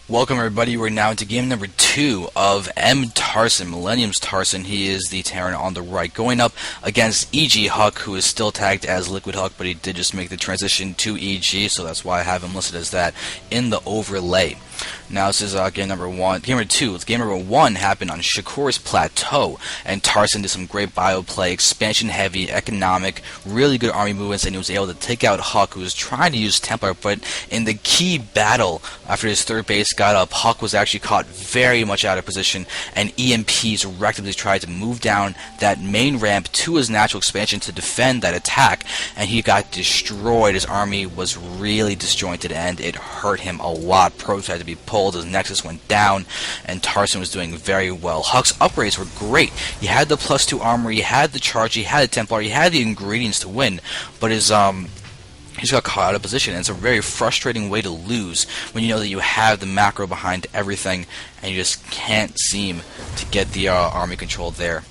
Welcome everybody, we're now into game number 2 of M Tarson, Milleniums Tarson. He is the Terran on the right, going up against EG.HuK, who is still tagged as EGHuK, but he did just make the transition to EG, so that's why I have him listed as that in the overlay. Now this is game number 1. Game number 2. Game number 1 happened on Shakur's Plateau, and Tarson did some great bio play, expansion heavy, economic, really good army movements, and he was able to take out HuK, who was trying to use Templar, but in the key battle, after his third base got up, HuK was actually caught very much out of position, and EMPs rapidly tried to move down that main ramp to his natural expansion to defend that attack, and he got destroyed. His army was really disjointed, and it hurt him a lot. Protoss had to be pulled, his nexus went down, and Tarson was doing very well. HuK's upgrades were great. He had the +2 armor, he had the charge, he had the Templar, he had the ingredients to win, but his he just got caught out of position, and it's a very frustrating way to lose when you know that you have the macro behind everything and you just can't seem to get the army control there.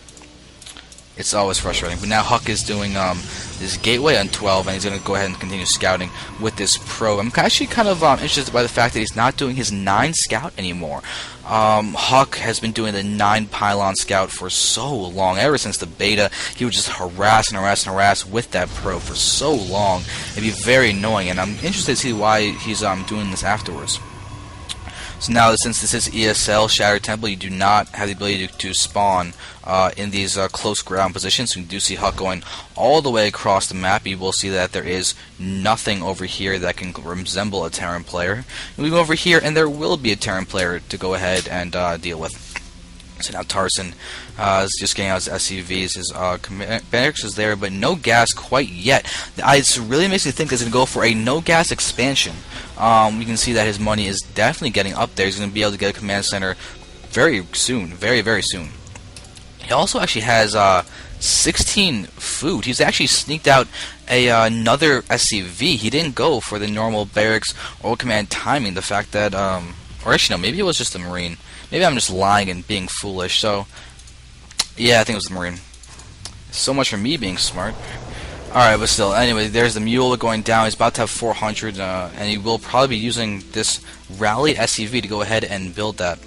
It's always frustrating. But now HuK is doing this gateway on 12, and he's going to go ahead and continue scouting with this probe. I'm actually kind of interested by the fact that he's not doing his 9 scout anymore. HuK has been doing the 9 pylon scout for so long. Ever since the beta, he would just harass and harass and harass with that probe for so long. It'd be very annoying, and I'm interested to see why he's doing this afterwards. So now, since this is ESL Shattered Temple, you do not have the ability to spawn in these close ground positions. So you do see HuK going all the way across the map. You will see that there is nothing over here that can resemble a Terran player. We go over here, and there will be a Terran player to go ahead and deal with. So now Tarson is just getting out his SCVs. His barracks is there, but no gas quite yet. It really makes me think he's going to go for a no gas expansion. You can see that his money is definitely getting up there. He's going to be able to get a command center very soon, very soon. He also actually has 16 food. He's actually sneaked out another SCV. He didn't go for the normal barracks or command timing. The fact that, or actually no, maybe it was just a Marine. Maybe I'm just lying and being foolish. So, yeah, I think it was the Marine. So much for me being smart. Alright, but still, anyway, there's the mule going down. He's about to have 400, and he will probably be using this rallied SCV to go ahead and build that.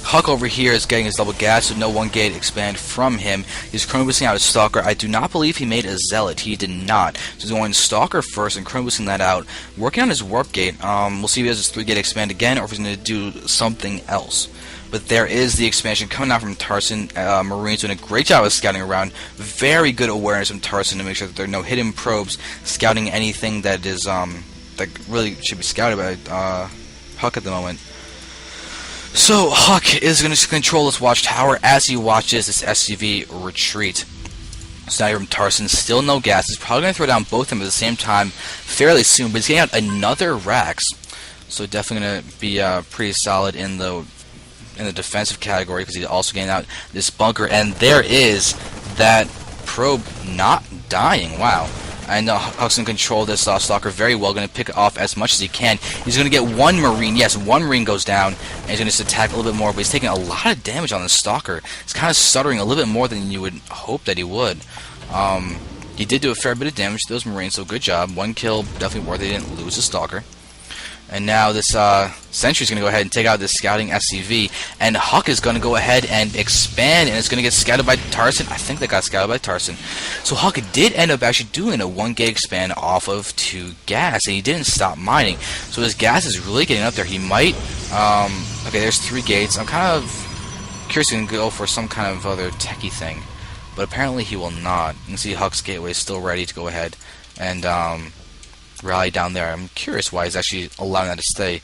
HuK over here is getting his double gas, so no 1 gate expand from him. He's chrome boosting out his Stalker. I do not believe he made a Zealot. He did not. So he's going Stalker first and chrome boosting that out. Working on his warp gate. We'll see if he has his 3 gate expand again, or if he's going to do something else. But there is the expansion coming out from Tarson. Marines doing a great job of scouting around. Very good awareness from Tarson to make sure that there are no hidden probes scouting anything that is that really should be scouted by HuK at the moment. So HuK is going to control this watchtower as he watches this SCV retreat. So now you're from Tarson, still no gas. He's probably going to throw down both of them at the same time fairly soon, but he's getting out another Rax. So definitely going to be pretty solid in the defensive category, because he's also getting out this bunker, and there is that probe not dying. Wow. I know HuK's going to control this Stalker very well, going to pick it off as much as he can. He's going to get 1 Marine. Yes, 1 Marine goes down, and he's going to just attack a little bit more, but he's taking a lot of damage on the Stalker. He's kind of stuttering a little bit more than you would hope that he would. He did do a fair bit of damage to those Marines, so good job. 1 kill, definitely worth it. He didn't lose the Stalker. And now this Sentry's going to go ahead and take out this scouting SCV, and HuK is going to go ahead and expand, and it's going to get scouted by Tarson. I think they got scouted by Tarson. So HuK did end up actually doing a 1 gate expand off of 2 gas, and he didn't stop mining. So his gas is really getting up there. He might, okay, there's 3 gates. I'm kind of curious if he can go for some kind of other techie thing, but apparently he will not. You can see HuK's gateway is still ready to go ahead and rally down there. I'm curious why he's actually allowing that to stay.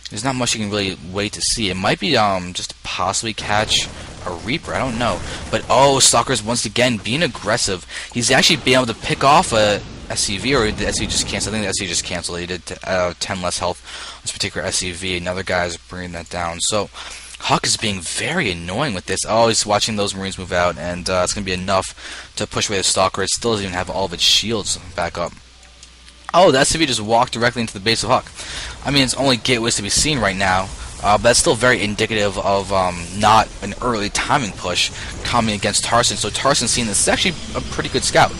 There's not much you can really wait to see. It might be just to possibly catch a Reaper. I don't know. But oh, Stalker's once again being aggressive. He's actually being able to pick off a SCV, or the SCV just canceled. I think the SCV just canceled. He did 10 less health on this particular SCV. Another guy is bringing that down. So HuK is being very annoying with this. Oh, he's watching those Marines move out, and it's going to be enough to push away the Stalker. It still doesn't even have all of its shields back up. Oh, the SCV just walked directly into the base of HuK. I mean, it's only gateways to be seen right now, but that's still very indicative of not an early timing push coming against Tarson. So Tarson's seeing this is actually a pretty good scout.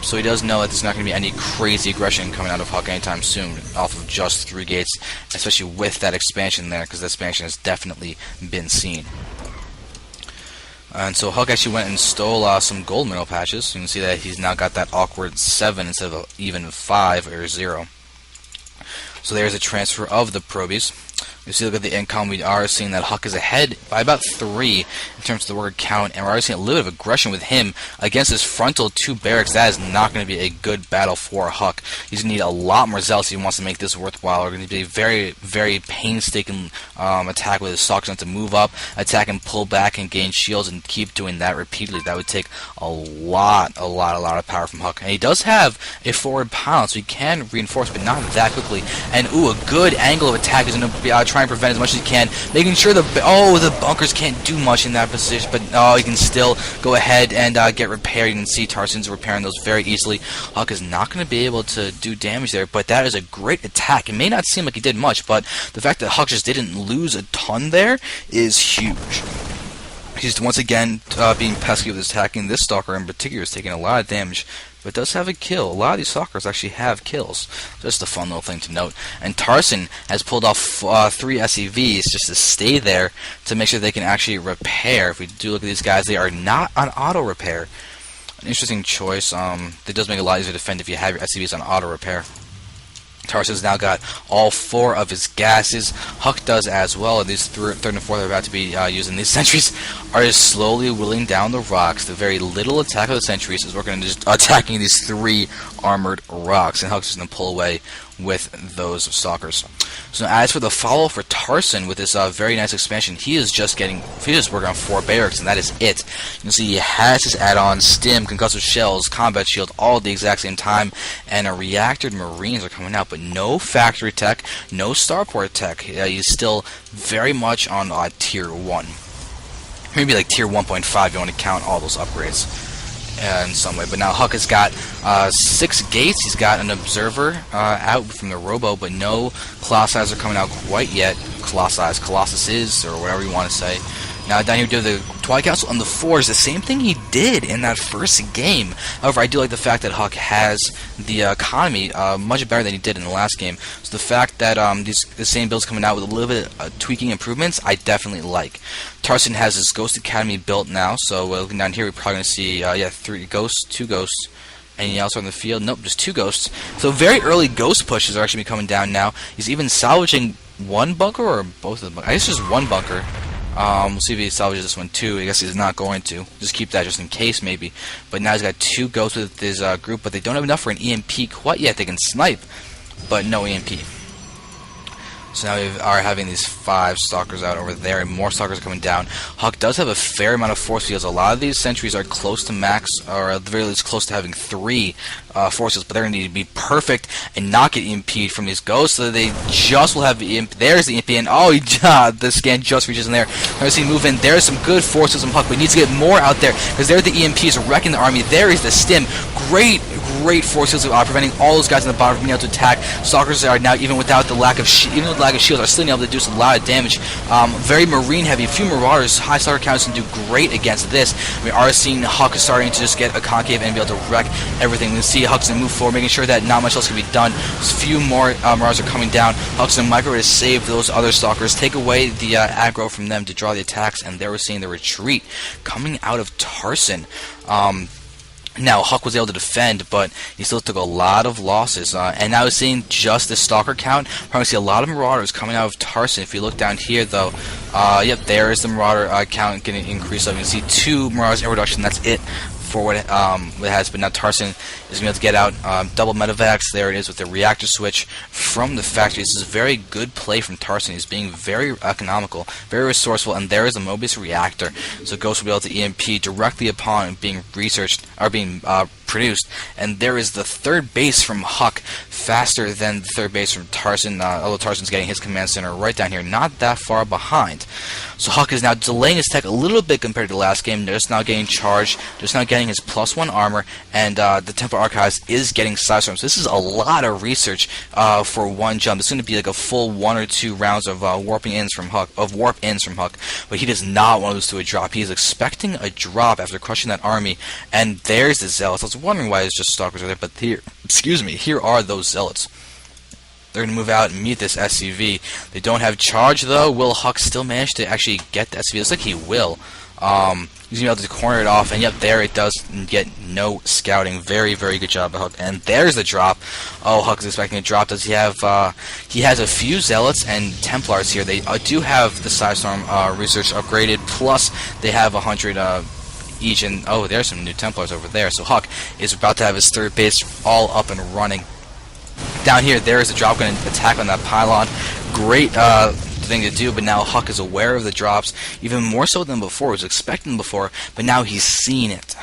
So he does know that there's not going to be any crazy aggression coming out of HuK anytime soon off of just 3 gates, especially with that expansion there, because the expansion has definitely been seen. And so HuK actually went and stole some gold mineral patches. You can see that he's now got that awkward 7 instead of even 5 or 0. So there's a transfer of the probies. You see, look at the income, we are seeing that HuK is ahead by about 3 in terms of the worker count, and we're already seeing a little bit of aggression with him against his frontal 2 barracks. That is not going to be a good battle for HuK. He's going to need a lot more zealots if he wants to make this worthwhile. We're going to be a very, very painstaking attack with his stalkers to move up, attack and pull back and gain shields and keep doing that repeatedly. That would take a lot of power from HuK. And he does have a forward pylon, so he can reinforce, but not that quickly. And ooh, a good angle of attack is going to be trying to prevent as much as he can, making sure the bunkers can't do much in that position, but he can still go ahead and get repaired. You can see Tarson's repairing those very easily. HuK is not going to be able to do damage there, but that is a great attack. It may not seem like he did much, but the fact that HuK just didn't lose a ton there is huge. He's once again being pesky with attacking. This stalker in particular is taking a lot of damage, but does have a kill. A lot of these stalkers actually have kills. Just a fun little thing to note. And Tarson has pulled off 3 SCVs just to stay there to make sure they can actually repair. If we do look at these guys, they are not on auto repair. An interesting choice. That does make it a lot easier to defend if you have your SCVs on auto repair. Tarson's now got all 4 of his gases. HuK does as well, and these 3rd and 4th are about to be using. These sentries are just slowly whittling down the rocks. The very little attack of the sentries is working on just attacking these 3 armored rocks, and HuK's just going to pull away with those stalkers. So now, as for the follow for Tarson with this very nice expansion, he's just working on 4 barracks, and that is it. You can see he has his add-ons, stim, concussive shells, combat shield, all at the exact same time, and a reactored marines are coming out, but no factory tech, no starport tech. He's still very much on tier 1. Maybe like tier 1.5 if you want to count all those upgrades in some way. But now HuK has got 6 gates. He's got an observer out from the robo, but no Colossi are coming out quite yet. Colossuses, or whatever you want to say. Now down here we do the Twilight Council on the 4 is the same thing he did in that first game. However, I do like the fact that HuK has the economy much better than he did in the last game. So the fact that the same builds coming out with a little bit of tweaking improvements, I definitely like. Tarson has his Ghost Academy built now, so looking down here we're probably going to see 3 ghosts, 2 ghosts. Anything else on the field? Nope, just 2 ghosts. So very early ghost pushes are actually coming down now. He's even salvaging 1 bunker or both of them. I guess just 1 bunker. We'll see if he salvages this one too. I guess he's not going to. Just keep that just in case maybe. But now he's got 2 ghosts with his group, but they don't have enough for an EMP quite yet. They can snipe, but no EMP. So now we are having these 5 stalkers out over there, and more stalkers are coming down. HuK does have a fair amount of force fields. A lot of these sentries are close to max, or at the very least close to having 3 force fields, but they're going to need to be perfect and not get EMP'd from these ghosts, so they just will have EMP. There's the EMP, and the scan just reaches in there. As he move in, there's some good forces from HuK, but he needs to get more out there, because there the EMPs wrecking the army. There is the stim. Great force fields preventing all those guys in the bottom from being able to attack. Stalkers are now, even without the lack of shields, are still able to do a lot of damage. Very marine heavy. Few marauders, high stalker counts can do great against this. We are seeing HuK starting to just get a concave and be able to wreck everything. We see HuK's going to move forward, making sure that not much else can be done. A few more marauders are coming down. HuK's going to micro to save those other stalkers, take away the aggro from them to draw the attacks, and there we're seeing the retreat coming out of Tarson. Now, HuK was able to defend, but he still took a lot of losses. And now we're seeing just the stalker count. Probably see a lot of marauders coming out of Tarson. If you look down here, though, yep, there is the marauder count getting increased. So you can see 2 marauders in reduction. That's it for what it has. But now Tarson is going to be able to get out double medevacs. There it is with the reactor switch from the factory. This is a very good play from Tarson. He's being very economical, very resourceful, and there is a Mobius reactor. So Ghost will be able to EMP directly upon being researched or being produced. And there is the 3rd base from HuK, faster than the 3rd base from Tarson, although Tarson's getting his command center right down here, not that far behind. So HuK is now delaying his tech a little bit compared to the last game. They're just now getting charged, just now getting his +1 armor, and the Templar Archives is getting Sidestorm. So this is a lot of research for one jump. It's going to be like a full 1 or 2 rounds of warp ins from HuK, but he does not want to lose to a drop. He is expecting a drop after crushing that army, and there's the Zealots. I was wondering why it's just Stalkers are there, but here, here are those Zealots. They're going to move out and meet this SCV. They don't have charge, though. Will HuK still manage to actually get the SCV? Looks like he will. He's going to be able to corner it off, and yep, there it does, and get no scouting. Very, very good job by HuK. And there's the drop. Oh, HuK is expecting a drop. Does he have, he has a few Zealots and Templars here. They do have the Sidestorm research upgraded, plus they have 100 each, and oh, there's some new Templars over there. So HuK is about to have his third base all up and running. Down here, there is a drop going to attack on that pylon. Great thing to do, but now HuK is aware of the drops, even more so than before. He was expecting before, but now he's seen it.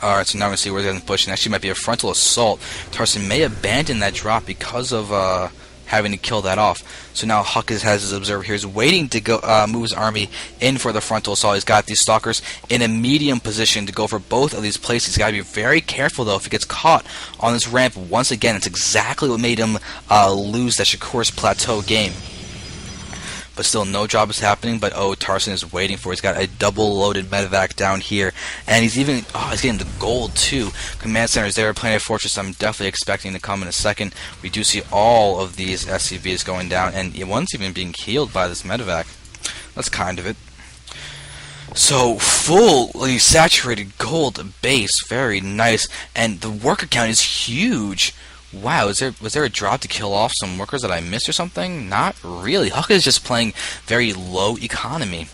Alright, so now we're going to see where they're going to push. And actually might be a frontal assault. Tarson may abandon that drop because of having to kill that off. So now HuK has his observer here. He's waiting to go move his army in for the frontal assault. He's got these Stalkers in a medium position to go for both of these places. He's got to be very careful, though, if he gets caught on this ramp once again. It's exactly what made him lose that Shakur's Plateau game. But still, no drop is happening. But oh, Tarson is waiting for it. He's got a double-loaded medevac down here, and he's even he's getting the gold too. Command centers there, Planet Fortress. I'm definitely expecting to come in a second. We do see all of these SCVs going down, and one's even being healed by this medevac. That's kind of it. So fully saturated gold base, very nice, and the worker count is huge. Wow, was there a drop to kill off some workers that I missed or something? Not really. HuK is just playing very low economy.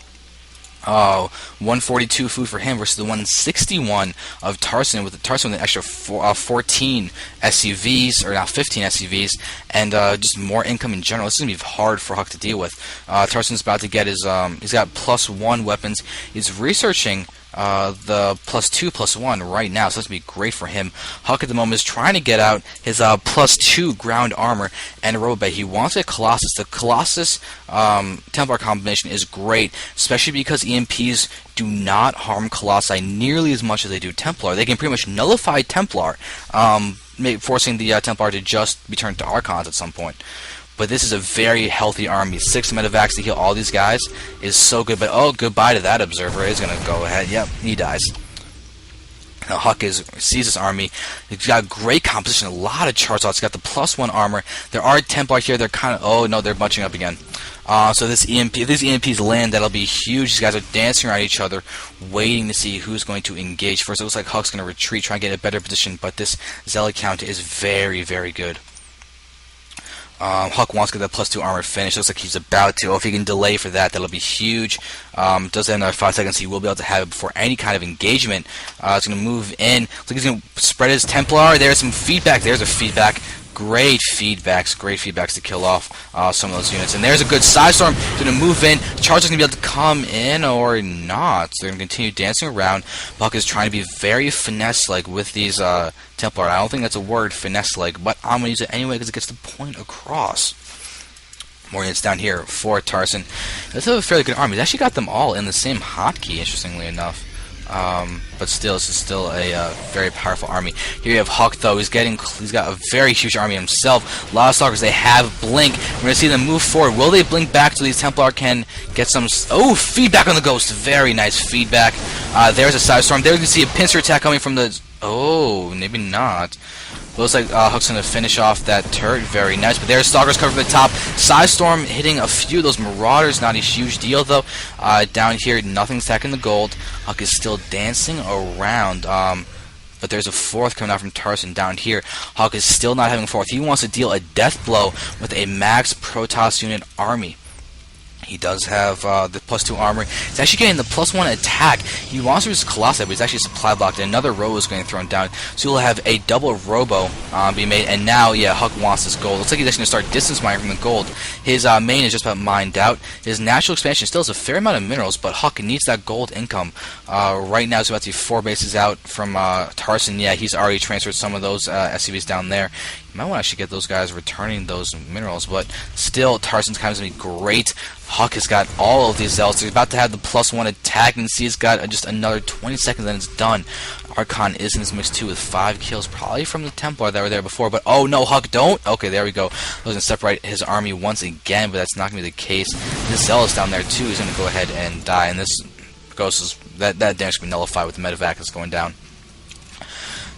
142 food for him versus the 161 of Tarson, with an extra 14 SCVs, or now 15 SCVs, and just more income in general. This is going to be hard for HuK to deal with. Tarson's about to get his, he's got +1 weapons. He's researching the +2/+1 right now, so that's going to be great for him. HuK at the moment is trying to get out his +2 ground armor and a robot. He wants a Colossus. The Colossus Templar combination is great, especially because EMPs do not harm Colossi nearly as much as they do Templar. They can pretty much nullify Templar, forcing the Templar to just be turned to Archons at some point. But this is a very healthy army. 6 medevacs to heal all these guys is so good. But oh, goodbye to that observer. He's going to go ahead. Yep, he dies. Now HuK sees this army. He's got great composition, a lot of charge slots. He's got the +1 armor. There are Templar here. They're kind of, oh no, they're bunching up again. So this EMP, if these EMPs land, that'll be huge. These guys are dancing around each other, waiting to see who's going to engage first. It looks like HuK's going to retreat, try and get a better position. But this Zealot count is very, very good. HuK wants to get that +2 armor finished. Looks like he's about to. Oh, if he can delay for that, that'll be huge. Does have another 5 seconds. He will be able to have it before any kind of engagement. It's going to move in. Looks like he's going to spread his Templar. There's some feedback. There's a feedback. Great feedbacks to kill off some of those units. And there's a good Sidestorm. Going to move in. Charge is going to be able to come in or not. So they're going to continue dancing around. HuK is trying to be very finesse-like with these Templar. I don't think that's a word, finesse-like, but I'm going to use it anyway because it gets the point across. More units down here for Tarson. This is a fairly good army. He's actually got them all in the same hotkey, interestingly enough. But still, this is still a very powerful army. Here you have HuK, though. He's got a very huge army himself. A lot of Stalkers. They have Blink. We're going to see them move forward. Will they blink back so these Templar can get some... Oh, feedback on the Ghost. Very nice feedback. There's a Sidestorm. There you can see a pincer attack coming from the... Oh, maybe not. Looks like HuK's going to finish off that turret. Very nice. But there's Stalkers covered from the top. Sidestorm hitting a few of those Marauders. Not a huge deal, though. Down here, nothing's attacking the gold. HuK is still dancing around. But there's a 4th coming out from Tarson down here. HuK is still not having a 4th. He wants to deal a death blow with a max Protoss unit army. He does have the +2 armor. He's actually getting the +1 attack. He wants to use Colossi, but he's actually supply blocked. And another robo is getting thrown down. So he'll have a double robo be made. And now, yeah, HuK wants this gold. Looks like he's actually going to start distance mining from the gold. His main is just about mined out. His natural expansion still has a fair amount of minerals, but HuK needs that gold income. Right now, it's about to be 4 bases out from Tarson. Yeah, he's already transferred some of those SCVs down there. Might want to actually get those guys returning those minerals, but still, Tarson's kind of going to be great. HuK has got all of these zealots. He's about to have the +1 attack, and see he's got just another 20 seconds, and it's done. Archon is in this mix too with 5 kills, probably from the Templar that were there before. But oh no, HuK, don't! Okay, there we go. I was going to separate his army once again, but that's not going to be the case. This zealot's down there too. He's going to go ahead and die, and this ghost is that damage can be nullified with the medevac that's going down.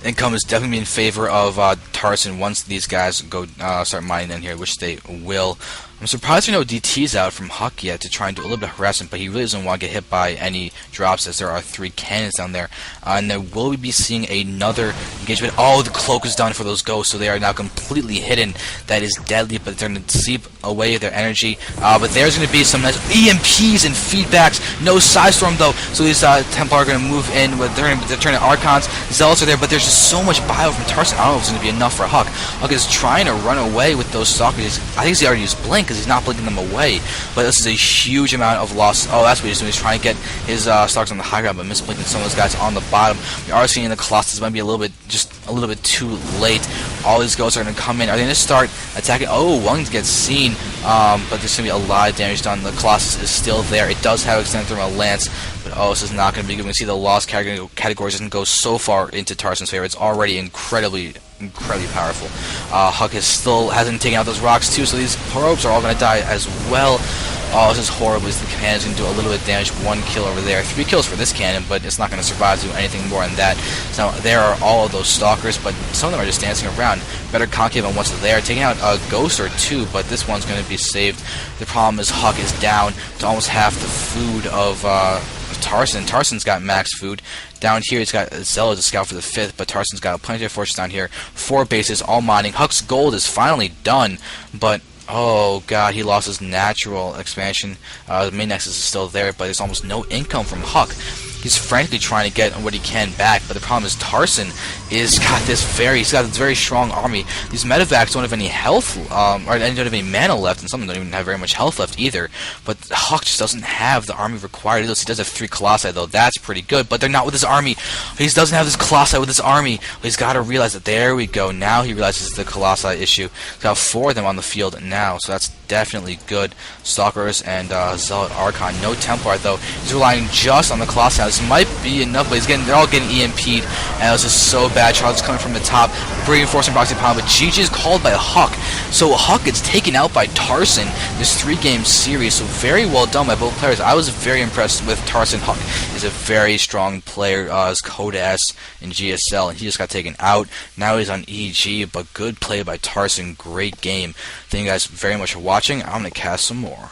Income is definitely in favor of Tarson once these guys go start mining in here, which they will. I'm surprised there are no DTs out from HuK yet to try and do a little bit of harassment, but he really doesn't want to get hit by any drops as there are 3 cannons down there. And then will we be seeing another engagement? Oh, the cloak is done for those ghosts, so they are now completely hidden. That is deadly, but they're going to seep away their energy. But there's going to be some nice EMPs and feedbacks. No side storm though, so these Templar are going to move in. They're turning Archons. Zealots are there, but there's just so much bio from Tarson. I don't know if it's going to be enough for HuK. HuK is trying to run away with those stalkers. I think he already used Blink, because he's not blinking them away, but this is a huge amount of loss. Oh, that's what he's doing. He's trying to get his stalkers on the high ground, but misblinking some of those guys on the bottom. We are seeing the Colossus might be a little bit too late. All these ghosts are going to come in. Are they going to start attacking? Oh, one gets seen, but there's going to be a lot of damage done. The Colossus is still there. It does have extended thermal lance, but oh, this is not going to be good. We can see the loss categories doesn't go so far into Tarson's favor. It's already incredibly powerful. HuK hasn't taken out those rocks too, so these probes are all going to die as well. Oh, this is horrible. The cannon's going to do a little bit of damage. 1 kill over there. 3 kills for this cannon, but it's not going to survive to do anything more than that. So there are all of those stalkers, but some of them are just dancing around. Better concave on what's there. Taking out a ghost or 2, but this one's going to be saved. The problem is HuK is down to almost half the food of Tarson. Tarson's got max food. Down here, he's got Zealot to scout for the 5th, but Tarson's got a planetary fortress down here. 4 bases, all mining. HuK's gold is finally done, but oh god, he lost his natural expansion. The main nexus is still there, but there's almost no income from HuK. He's frankly trying to get what he can back, but the problem is Tarson he's got this very strong army. These medevacs don't have any health, or don't have any mana left, and some of them don't even have very much health left either. But HuK just doesn't have the army required. He does have 3 Colossi though, that's pretty good, but they're not with his army. He doesn't have his Colossi with his army. He's got to realize that. There we go. Now he realizes the Colossi issue. He's got 4 of them on the field now, so that's definitely good. Stalkers and Zealot Archon. No Templar though. He's relying just on the Colossi. This might be enough, but they're all getting EMP'd, and this is so bad. Charles is coming from the top, reinforcing proxy pound, but GG is called by HuK. So HuK gets taken out by Tarson. This 3-game series, so very well done by both players. I was very impressed with Tarson. HuK is a very strong player, as Code S in GSL, and he just got taken out. Now he's on EG, but good play by Tarson. Great game. Thank you guys very much for watching. I'm going to cast some more.